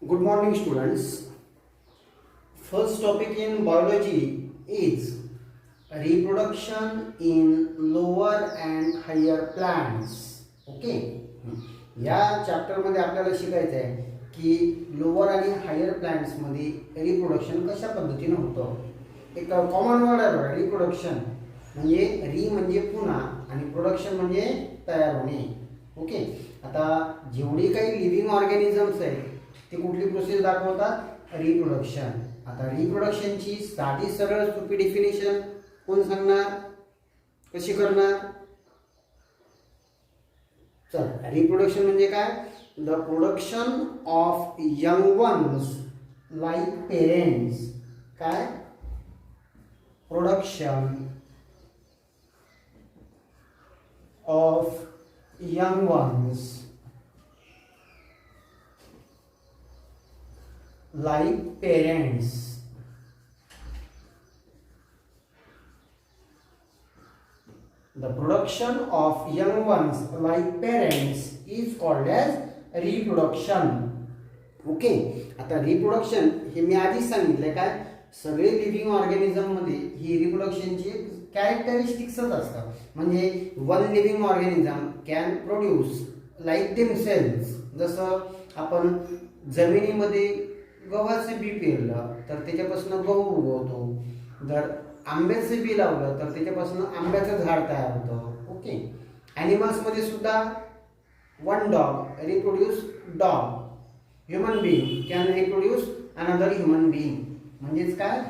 Good morning, students. First topic in biology is reproduction in lower and higher plants. Okay, या चॅप्टरमध्ये आपल्याला शिकायचं आहे की लोअर आणि हायर प्लांट्समध्ये रिप्रोडक्शन कशा पद्धतीने होतं. एक कॉमन वर्ड आहे बघा, रिप्रोडक्शन म्हणजे री म्हणजे पुन्हा आणि प्रोडक्शन म्हणजे तयार होणे. ओके, आता जेवढी काही लिव्हिंग ऑर्गॅनिझम्स आहेत ते कुठली प्रोसेस दाखवतात? रिप्रोडक्शन. आता रिप्रोडक्शनची साधी सरळ सोपी डेफिनेशन कोण सांगणार, कशी करणार? चल, रिप्रोडक्शन म्हणजे काय? The production of young ones like parents. काय? Production of young ones like parents. The production of young ones like parents is called as reproduction. Okay, आता रिप्रोडक्शन हे मी आधीच सांगितलंय काय, सगळे लिव्हिंग ऑर्गॅनिझम मध्ये ही रिप्रोडक्शनची कॅरेक्टरिस्टिक्सच असतात. म्हणजे one living organism can produce like themselves. जसं आपण जमिनीमध्ये गव्हाचे बी पेरलं तर त्याच्यापासून गहू उगवतो. जर आंब्याचे बी लावलं तर त्याच्यापासून आंब्याचं झाड तयार होतं. ओके, ॲनिमल्समध्ये सुद्धा one dog reproduce dog. Human being can reproduce another human being. म्हणजेच काय?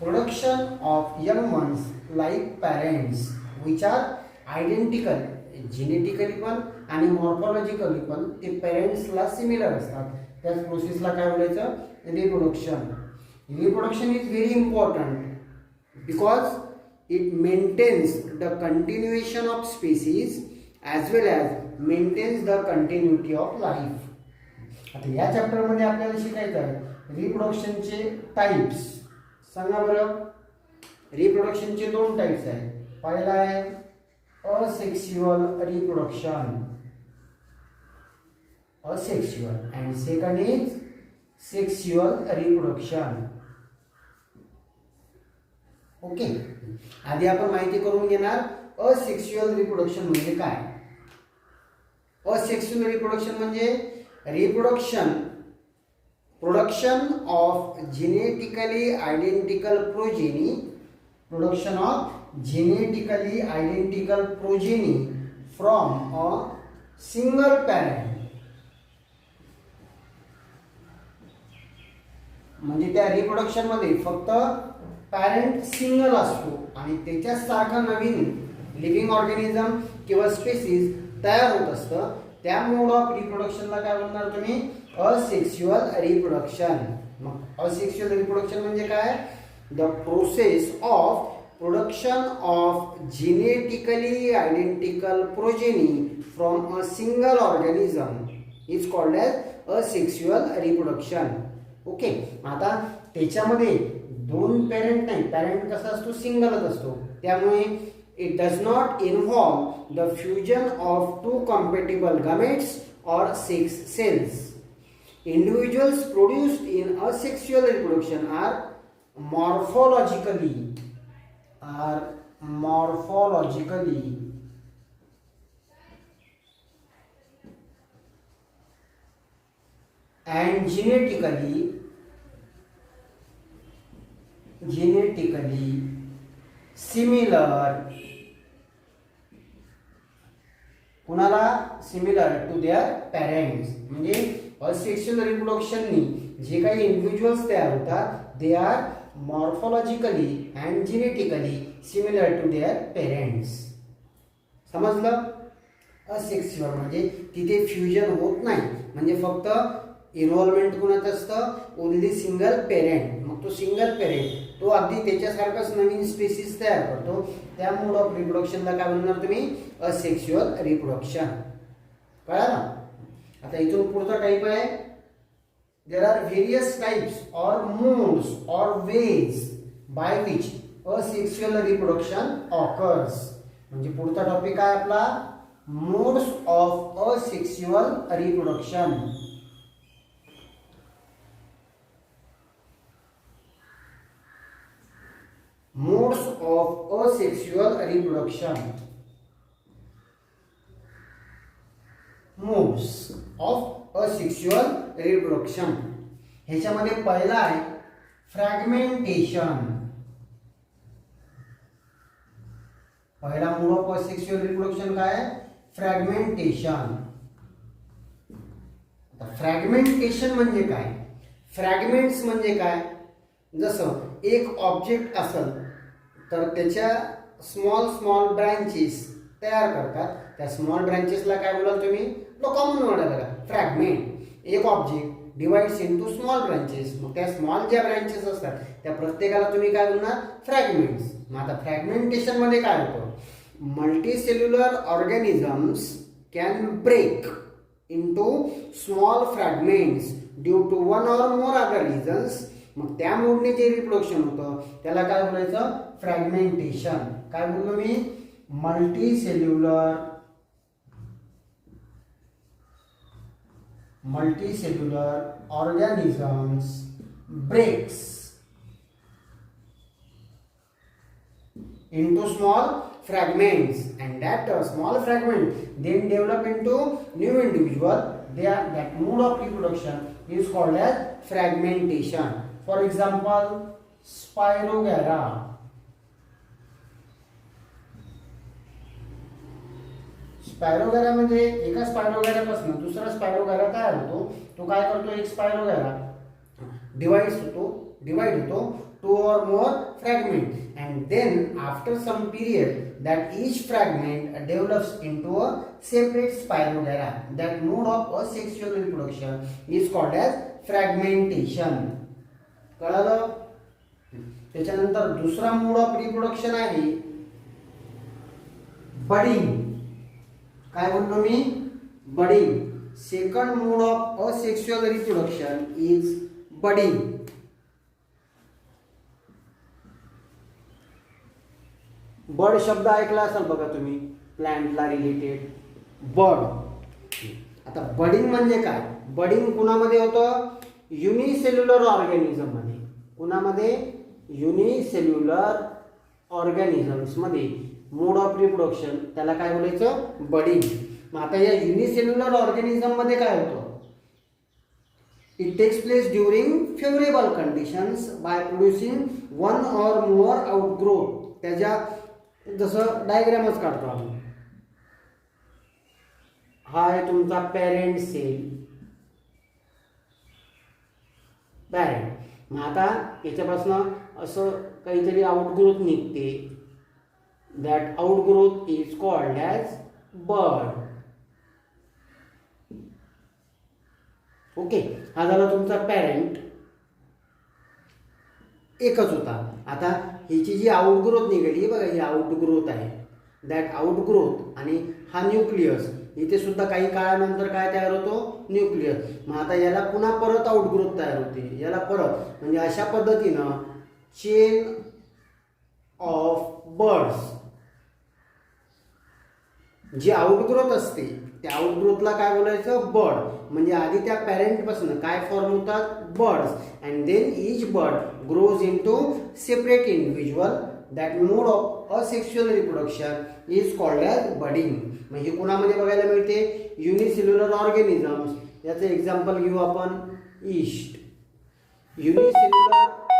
Production of young ones like parents which are identical, genetically पण आणि मॉर्फॉलॉजिकली पण ते पेरेंट्सला सिमिलर असतात. त्याच प्रोसेसला काय बोलायचं? Reproduction. Reproduction is very important because it maintains the continuation of species as well as maintains the continuity of life. आता या चॅप्टरमध्ये आपल्याला शिकायचं आहे रिप्रोडक्शनचे टाइप्स. सांगा बरं. रिप्रोडक्शनचे दोन टाइप्स आहेत. पहिला आहे asexual reproduction, asexual, and second is sexual reproduction. Okay, आधी आपण माहिती करून घेणार असेक्शुअल रिप्रोडक्शन म्हणजे काय. असेक्शुअल रिप्रोडक्शन म्हणजे production of genetically identical progeny, production of genetically identical progeny from a single parent. म्हणजे त्या रिप्रोडक्शन मध्ये फक्त पॅरेंट सिंगल असतो आणि त्याच्यासारखा नवीन लिव्हिंग ऑर्गॅनिझम किंवा स्पेसीज तयार होत असतं. त्या मोड ऑफ रिप्रोडक्शनला काय म्हणणार तुम्ही? Asexual reproduction. मग असेक्शुअल रिप्रोडक्शन म्हणजे काय? The process of production of genetically identical progeny from a single organism is called as asexual reproduction. Okay, आता त्याच्यामध्ये दोन पेरेंट नाही, पेरेंट कसा असतो? सिंगलच असतो. त्यामुळे it does not involve the fusion of two compatible gametes or sex cells. Individuals produced in asexual reproduction are morphologically and genetically similar. कुणाला? Similar to their parents. म्हणजे असेक्शुअल रिप्रोडक्शननी जे काही इंडिव्हिज्युअल्स तयार होतात they are morphologically and genetically similar to their parents. समजलं? Asexual म्हणजे तिथे फ्युजन होत नाही, म्हणजे फक्त इन्व्हॉल्वमेंट कुणाचं असतं? Only single parent. मग तो सिंगल पेरेंट तो अगदी त्याच्यासारखाच नवीन स्पेसीज तयार करतो. त्या मोड ऑफ रिप्रोडक्शनला काय म्हणणार तुम्ही? Asexual reproduction. कळालं? आता इथून पुढचा टाईप आहे, there are various types or modes or veg by which asexual reproduction occurs. म्हणजे पुढचा टॉपिक आहे आपला modes of asexual reproduction. Modes of asexual reproduction. Modes of asexual reproduction ह्याच्यामध्ये पहिला आहे फ्रॅगमेंटेशन. पहिला मोड ऑफ असेक्सुअल रिप्रोडक्शन काय आहे? फ्रॅगमेंटेशन. आता फ्रॅगमेंटेशन म्हणजे काय? फ्रॅगमेंट्स म्हणजे काय? जसं एक ऑब्जेक्ट असेल तर त्याच्या स्मॉल स्मॉल ब्रँचेस तयार करतात. त्या स्मॉल ब्रँचेसला काय बोलाल तुम्ही? कॉमन वर्ड आहे बघा, फ्रॅगमेंट. एक object divides into small branches. मग त्या स्मॉल ज्या ब्रँचेस असतात त्या प्रत्येकाला तुम्ही काय बोलणार? फ्रॅगमेंट्स. मग आता फ्रॅगमेंटेशन मध्ये काय होतं? Multicellular organisms can break into small fragments due to one or more other reasons. मग त्या मोडने जे रिप्रोडक्शन होतं त्याला काय बोलायचं? फ्रॅगमेंटेशन. काय बोललो मी? Multicellular organisms breaks into small fragments, and that small fragment then develop into new individual. That mode of reproduction is called as fragmentation. For example, Spirogyra. स्पायरोगॅरा म्हणजे एका स्पायरोगॅरापासून दुसरा स्पायरोगॅरा तयार होतो. तो काय करतो? एक स्पायरोगॅरा डिवाइड होतो टू और मोर fragment, and then after some period that each fragment develops into a separate spirogyra. That mode of asexual reproduction is called as fragmentation. कळलं? त्याच्यानंतर दुसरा मोड ऑफ रिप्रोडक्शन आहे बडिंग. काय बोललो मी? Budding. Second mode of asexual reproduction is budding. Bud शब्द ऐकला असाल बघा तुम्ही, प्लांटला रिलेटेड बर्ड. आता बडिंग म्हणजे काय? बडिंग कुणामध्ये होतं? युनिसेल्युलर ऑर्गॅनिझम मध्ये. कुणामध्ये? युनिसेल्युलर ऑर्गॅनिझम्स मध्ये मोड ऑफ रिप्रोडक्शन त्याला काय बोलायचं? बडिंग. मग आता या युनिसेल्युलर ऑर्गॅनिझम मध्ये काय होतं? It takes place during favourable conditions by producing one or more outgrowth. त्याच्या जसं डायग्रामच काढतो आम्ही. हा आहे तुमचा पॅरेंट सेल. पॅरेंट. मग आता याच्यापासून असं काहीतरी आउटग्रोथ निघते. That outgrowth is called as bird. Okay, हा झाला तुमचा पॅरेंट. एकच होता. आता हिची जी आउटग्रोथ निघाली बघा, ही आउटग्रोथ आहे. दॅट आउटग्रोथ आणि हा न्यूक्लियस. इथे सुद्धा काही काळानंतर काय तयार होतो? न्यूक्लियस. मग आता याला पुन्हा परत आउटग्रोथ तयार होते. याला परत, म्हणजे अशा पद्धतीनं चेन ऑफ बर्ड्स जी आउटग्रोथ असते त्या आउटग्रोथला काय बोलायचं? बर्ड. म्हणजे आधी त्या पॅरेंट पासून काय फॉर्म होतात? Birds. And then each bird grows into separate individual. That mode of asexual reproduction is called as budding. मग हे कोणामध्ये बघायला मिळते? Unicellular organisms. याचं एक्झाम्पल घेऊ आपण. East. Unicellular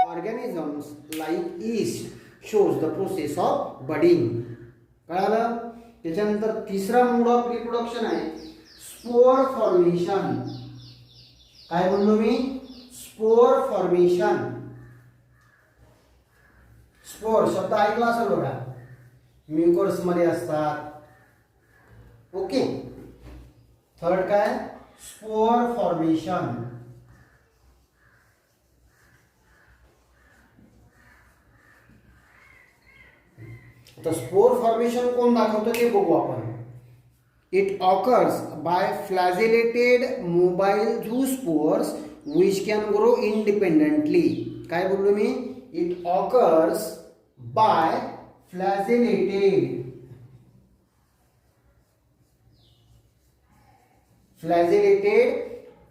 organisms like east shows the process of budding. कळालं? त्याच्यानंतर तिसरा मोड ऑफ रिप्रोडक्शन आहे स्पोर फॉर्मेशन. काय बोललो मी? Spore formation. स्पोर शब्द ऐकला असेल बघा, म्युकर्स मध्ये असतात. ओके. थर्ड काय? Spore formation. आता स्पोर फॉर्मेशन कोण दाखवतं ते बघू आपण. It occurs by flagellated mobile zoospores which can grow independently. काय बोललो मी? It occurs by flagellated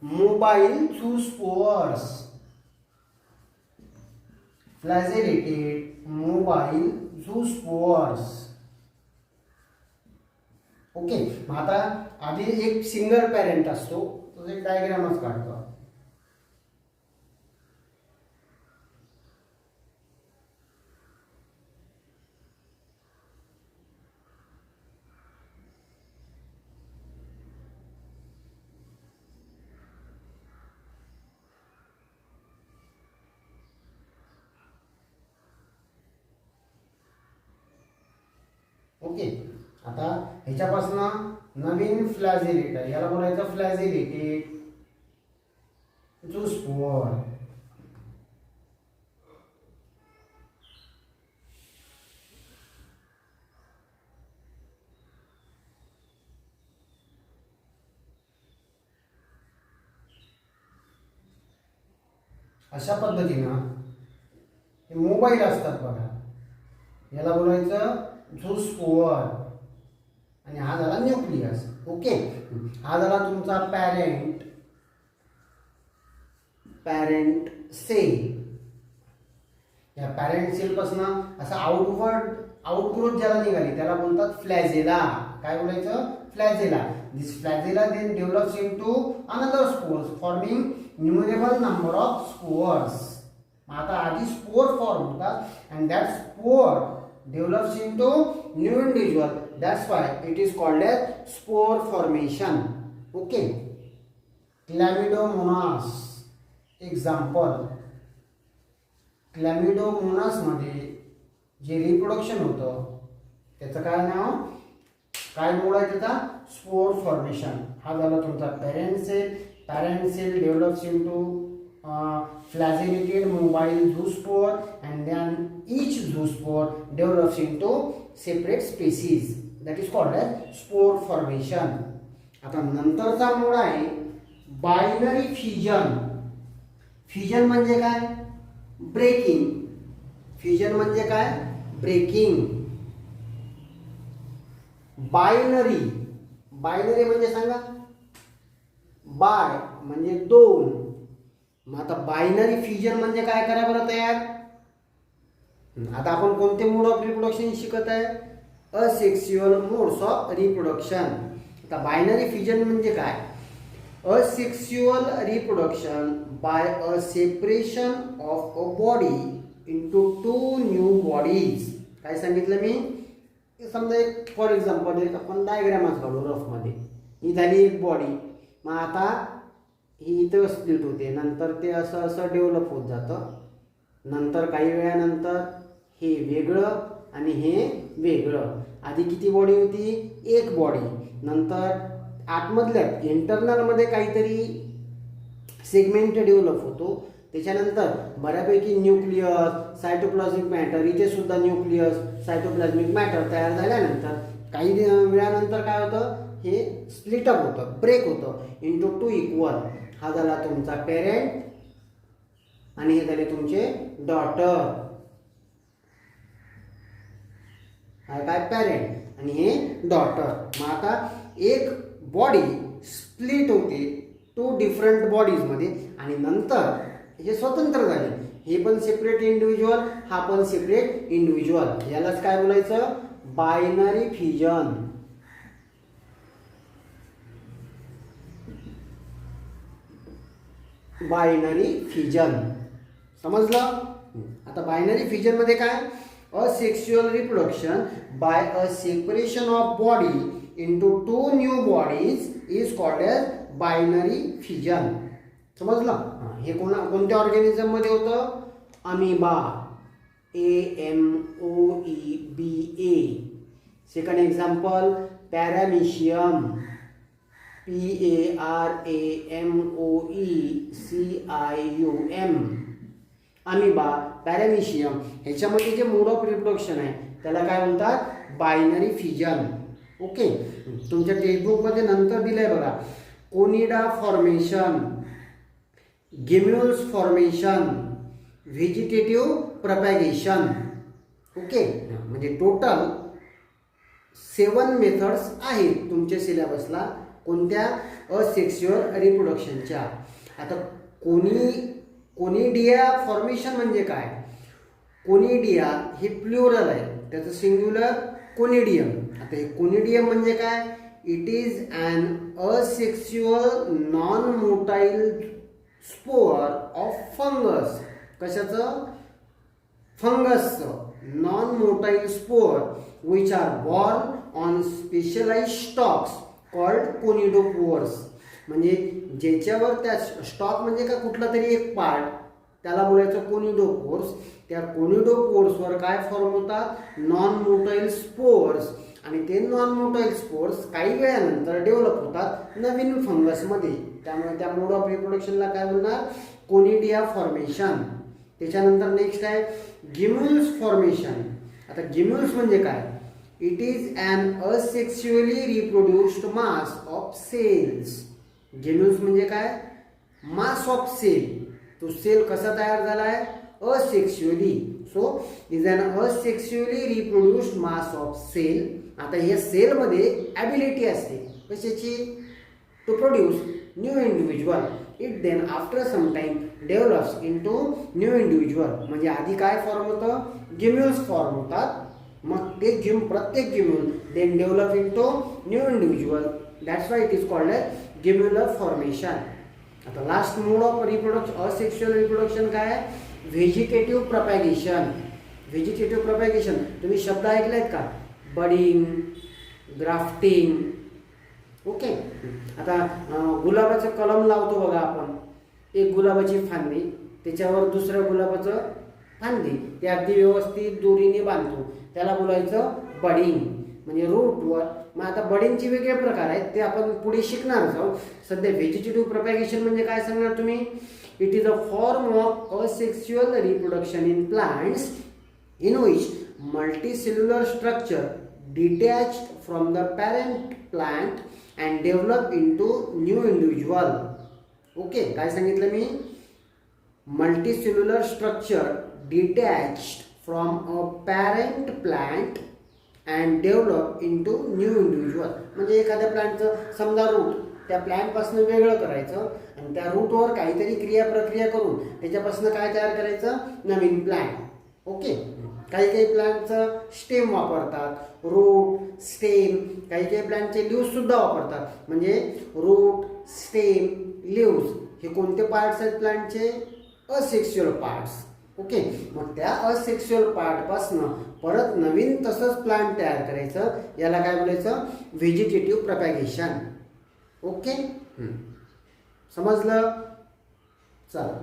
mobile zoospores. Flagellated mobile zoospores. Okay, मग आता आधी एक सिंगल पॅरेंट असतो, तो एक डायग्रामच काढतो. ओके, आता ह्याच्यापासून नवीन फ्लॅजिलेटर, याला बोलायचं फ्लॅजिलेटेड झूस्पोअर. अशा पद्धतीनं हे मोबाईल असतात बघा, याला बोलायचं झूस्पोअर आणि हा झाला न्यूक्लियस. ओके, हा झाला तुमचा पॅरेंट सेल. या पॅरेंट सेल पासून असं आउटग्रोथ ज्याला निघाली त्याला बोलतात फ्लॅजेला. काय बोलायचं? Flagella. This flagella then develops into another spores forming numerable number of spores. आता आधी स्पोर फॉर्म होतात and that spore develops into new individual, that's why it is called as spore formation. Okay, Chlamydomonas example. Chlamydomonas मध्ये जे reproduction होतं त्याचं काय नाव, काय mode आहे त्याचा? Spore formation. हा झाला तुमचा parent cell develops into flagellated mobile zoospore and then each zoospore develops into separate species, that is called as spore formation. आता नंतरचा मोड आहे बायनरी फ्युजन. फ्युजन म्हणजे काय? ब्रेकिंग. फ्युजन म्हणजे काय? ब्रेकिंग. बायनरी म्हणजे सांगा. बाय म्हणजे दोन. मग आता बायनरी फ्युजन म्हणजे काय? करा बरं तयार. आता आपण कोणते मोड ऑफ रिप्रोडक्शन शिकत आहे? Asexual modes of reproduction. आता बायनरी फ्युजन म्हणजे काय? Asexual reproduction by a separation of a body into two new bodies. काय सांगितलं मी? समजा एक फॉर एक्झाम्पल एक आपण डायग्रामच काढू रफमध्ये. ही झाली एक बॉडी. मग आता ही इथं स्प्लिट होते, नंतर ते असं असं डेव्हलप होत जातं. नंतर काही वेळानंतर हे वेगळं आणि हे वेगळं. आधी किती बॉडी होती? एक बॉडी. नंतर आतमधल्या इंटरनलमध्ये काहीतरी सेगमेंट डेव्हलप होतो. त्याच्यानंतर बऱ्यापैकी न्यूक्लियस, सायटोप्लाझमिक मॅटर, इथे सुद्धा न्यूक्लियस, सायटोप्लाझमिक मॅटर तयार झाल्यानंतर काही वेळानंतर काय होतं? हे स्प्लिटअप होतं, ब्रेक होतं इंटू टू इक्वल. हा झाला तुमचा पेरेंट आणि हे झाले तुमचे डॉटर. हा काय? पेरेंट आणि हे डॉटर. मग आता एक बॉडी स्प्लिट होते टू डिफरंट बॉडीजमध्ये आणि नंतर हे स्वतंत्र झाले. हे पण सेपरेट इंडिव्हिज्युअल, हा पण सेपरेट इंडिव्हिज्युअल. यालाच काय बोलायचं? Binary fusion. बायनरी फ्युजन समजलं? आता बायनरी फ्युजन मध्ये काय? Asexual reproduction by a separation of body into two new bodies is called as binary fusion. समजलं? हे कोणत्या ऑर्गॅनिझम मध्ये होतं? Amoeba. AMOEBA. Second example paramecium. PARAMOECIUM. Amoeba, paramecium. ह्याच्यामध्ये जे मोड ऑफ रिप्रोडक्शन आहे त्याला काय म्हणतात? Binary fusion. ओके, तुमच्या टेक्स्टबुकमध्ये नंतर दिलंय बघा. कोनिडा फॉर्मेशन, गिम्युल्स फॉर्मेशन, व्हेजिटेटिव्ह प्रपॅगेशन. ओके, म्हणजे टोटल 7 मेथड्स आहेत तुमच्या सिलेबसला. कोणत्या? असेक्सुअल रिप्रोडक्शनच्या. आता कोनिडिया फॉर्मेशन म्हणजे काय? कोनिडिया हे प्लुरल आहे, त्याचं सिंग्युलर कोनिडियम. आता हे कोनिडियम म्हणजे काय? It is an asexual non motile spore of fungus. कशाचं? फंगसचं non motile spore which are borne on specialise stalks called conidiophores. म्हणजे ज्याच्यावर त्या स्टॉक म्हणजे का कुठला तरी एक पार्ट, त्याला बोलायचं कोनिडोपोर्स. त्या कोनिडोपोर्सवर काय फॉर्म होतात? Non motile spores. आणि ते नॉन मोटाईल स्पोर्स काही वेळानंतर डेव्हलप होतात नवीन फंगसमध्ये. त्यामुळे त्या मोड ऑफ रिप्रोडक्शनला काय बोलणार? Conidia formation. त्याच्यानंतर नेक्स्ट आहे गिम्युल्स फॉर्मेशन. आता गिम्युल्स म्हणजे काय? It is an asexually reproduced mass of cells. Gemmules म्हणजे काय? Mass of cell. तो सेल कसा तयार झाला आहे? Asexually. So is an asexually reproduced mass of cell. आता या सेलमध्ये ॲबिलिटी असते कशाची? To produce new individual. It then after some time develops into new individual. म्हणजे आधी काय फॉर्म होतं? गिम्युल्स फॉर्म होतात. मग ते प्रत्येक gemmule then develop into new individual. That's why it is called as gemmular formation. आता last mode of reproduction asexual reproduction काय आहे? व्हेजिटेटिव्ह प्रॉपॅगेशन. व्हेजिटेटिव्ह प्रॉपॅगेशन तुम्ही शब्द ऐकलेत का? Budding, grafting. ओके. आता गुलाबाचं कलम लावतो बघा आपण. एक गुलाबाची फांदी, त्याच्यावर दुसऱ्या गुलाबाचं फांदी, ते अगदी व्यवस्थित दोरीने बांधतो, त्याला बोलायचं बडिंग. म्हणजे रूटवर. मग आता बडिंगचे वेगळे प्रकार आहेत, ते आपण पुढे शिकणारच आहोत. सध्या व्हेजिटेटिव्ह प्रॉपॅगेशन म्हणजे काय सांगणार तुम्ही? It is a form of asexual reproduction in plants in which multicellular structure detached from the parent plant and develop into new individual. Okay. काय सांगितलं मी? Multicellular structure detached from a parent plant and develop into new individual. म्हणजे एखाद्या प्लांटचं समजा route त्या प्लांटपासून वेगळं करायचं आणि त्या रूटवर काहीतरी क्रिया प्रक्रिया करून त्याच्यापासून काय तयार करायचं? नवीन प्लांट. ओके. काही काही प्लांटचं स्टेम वापरतात, रूट, स्टेम. काही काही प्लांटचे लिव्स सुद्धा वापरतात. म्हणजे रूट, स्टेम, लिव्स हे कोणते पार्ट्स आहेत प्लांटचे? Asexual parts. ओके. मग त्या असेक्स्युअल पार्टपासून परत नवीन तसंच प्लांट तयार करायचं, याला काय बोलायचं? व्हेजिटेटिव्ह प्रॉपॅगेशन. ओके. समजलं? चला.